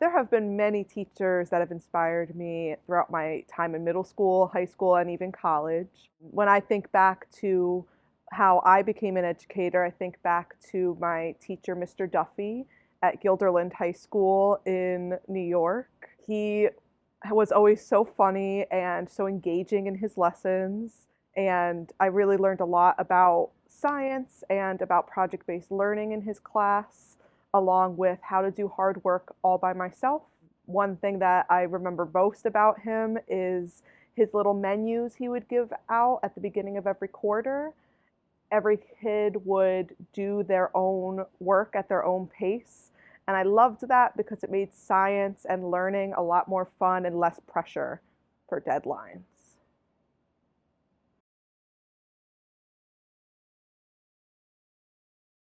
There have been many teachers that have inspired me throughout my time in middle school, high school, and even college. When I think back to how I became an educator, I think back to my teacher, Mr. Duffy, at Guilderland High School in New York. He was always so funny and so engaging in his lessons, and I really learned a lot about science and about project-based learning in his class, along with how to do hard work all by myself. One thing that I remember most about him is his little menus he would give out at the beginning of every quarter. Every kid would do their own work at their own pace. And I loved that because it made science and learning a lot more fun and less pressure for deadlines.